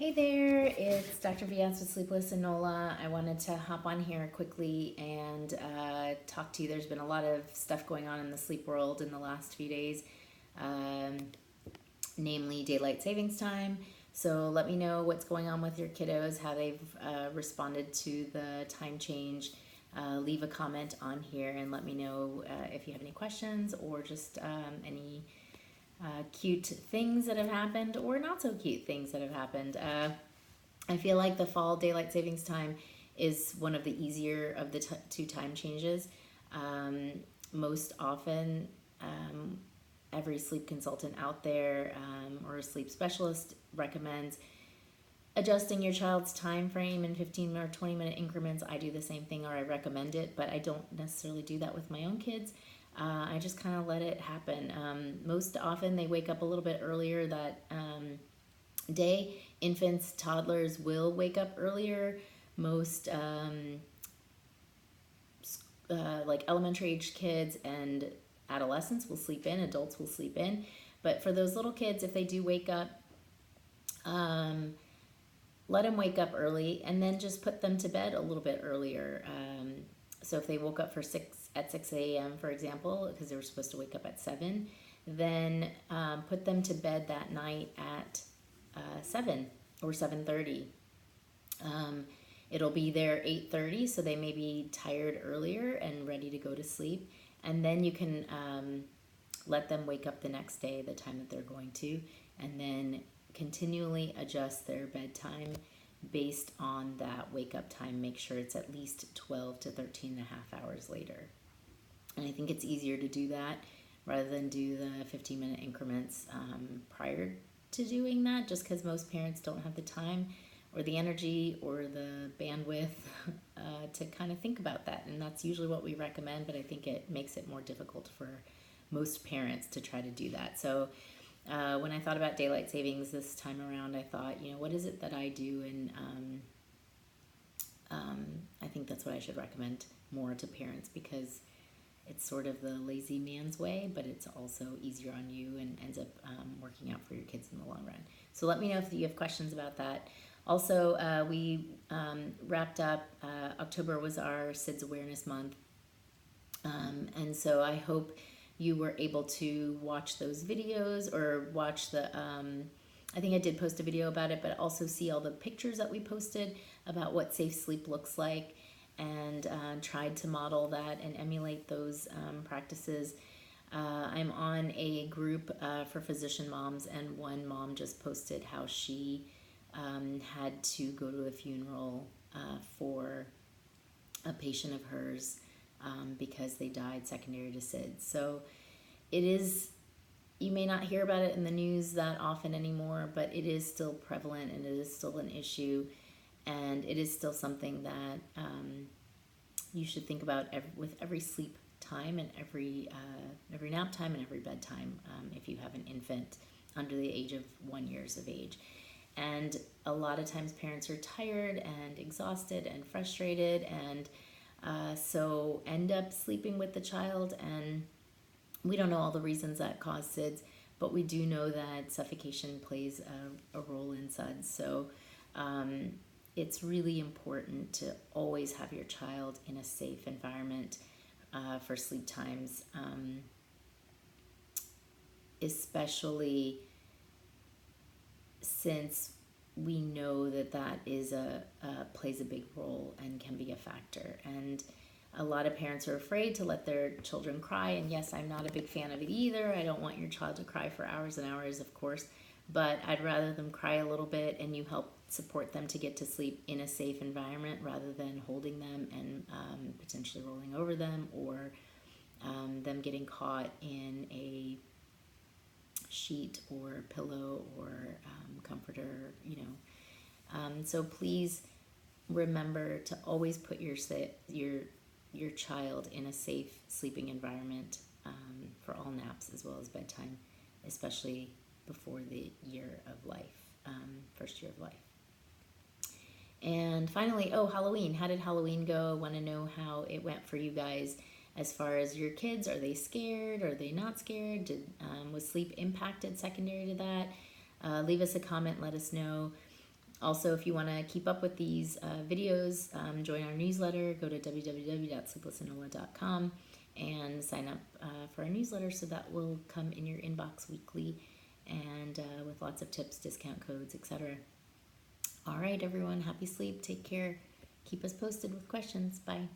Hey there, it's Dr. Viance with Sleepless and Nola. I wanted to hop on here quickly and talk to you. There's been a lot of stuff going on in the sleep world in the last few days, um, namely daylight savings time. So let me know what's going on with your kiddos, how they've responded to the time change. Leave a comment on here and let me know if you have any questions or just any cute things that have happened or not so cute things that have happened. I feel like the fall daylight savings time is one of the easier of the two time changes. Most often, every sleep consultant out there or a sleep specialist recommends adjusting your child's time frame in 15 or 20-minute increments. I do the same thing, or I recommend it, but I don't necessarily do that with my own kids. I just kind of let it happen. Most often they wake up a little bit earlier that day. Infants, toddlers will wake up earlier. Most like elementary age kids and adolescents will sleep in, adults will sleep in. But for those little kids, if they do wake up, let them wake up early and then just put them to bed a little bit earlier. So if they woke up at 6 a.m., for example, because they were supposed to wake up at 7, then put them to bed that night at 7 or 7:30. It'll be there 8:30, so they may be tired earlier and ready to go to sleep. And then you can let them wake up the next day, the time that they're going to, and then continually adjust their bedtime based on that wake up time. Make sure it's at least 12 to 13 and a half hours later. And I think it's easier to do that rather than do the 15-minute increments prior to doing that, just because most parents don't have the time or the energy or the bandwidth to kind of think about that. And that's usually what we recommend, but I think it makes it more difficult for most parents to try to do that. So when I thought about daylight savings this time around, I thought, what is it that I do? And I think that's what I should recommend more to parents, because it's sort of the lazy man's way, but it's also easier on you and ends up working out for your kids in the long run. So let me know if you have questions about that. Also, we wrapped up, October was our SIDS Awareness Month. And so I hope you were able to watch those videos or watch I think I did post a video about it, but also see all the pictures that we posted about what safe sleep looks like, and tried to model that and emulate those practices. I'm on a group for physician moms, and one mom just posted how she had to go to a funeral for a patient of hers because they died secondary to SIDS. So it is, you may not hear about it in the news that often anymore, but it is still prevalent and it is still an issue, and it is still something that you should think about with every sleep time and every nap time and every bedtime if you have an infant under the age of 1 year of age. And a lot of times parents are tired and exhausted and frustrated, and so end up sleeping with the child, and we don't know all the reasons that cause SIDS, but we do know that suffocation plays a role in SIDS. So it's really important to always have your child in a safe environment for sleep times, especially since we know that is plays a big role and can be a factor. And a lot of parents are afraid to let their children cry, and yes, I'm not a big fan of it either. I don't want your child to cry for hours and hours, of course, but I'd rather them cry a little bit and you help support them to get to sleep in a safe environment, rather than holding them and potentially rolling over them, or them getting caught in a sheet or pillow or comforter, so please remember to always put your child in a safe sleeping environment for all naps as well as bedtime, especially before the year of life, first year of life. And finally, Halloween. How did Halloween go? Want to know how it went for you guys as far as your kids. Are they scared? Are they not scared? Was sleep impacted secondary to that? Leave us a comment. Let us know. Also, if you want to keep up with these videos, join our newsletter. Go to www.sleeplessanola.com and sign up for our newsletter, so that will come in your inbox weekly, and with lots of tips, discount codes, etc. All right, everyone, happy sleep. Take care. Keep us posted with questions. Bye.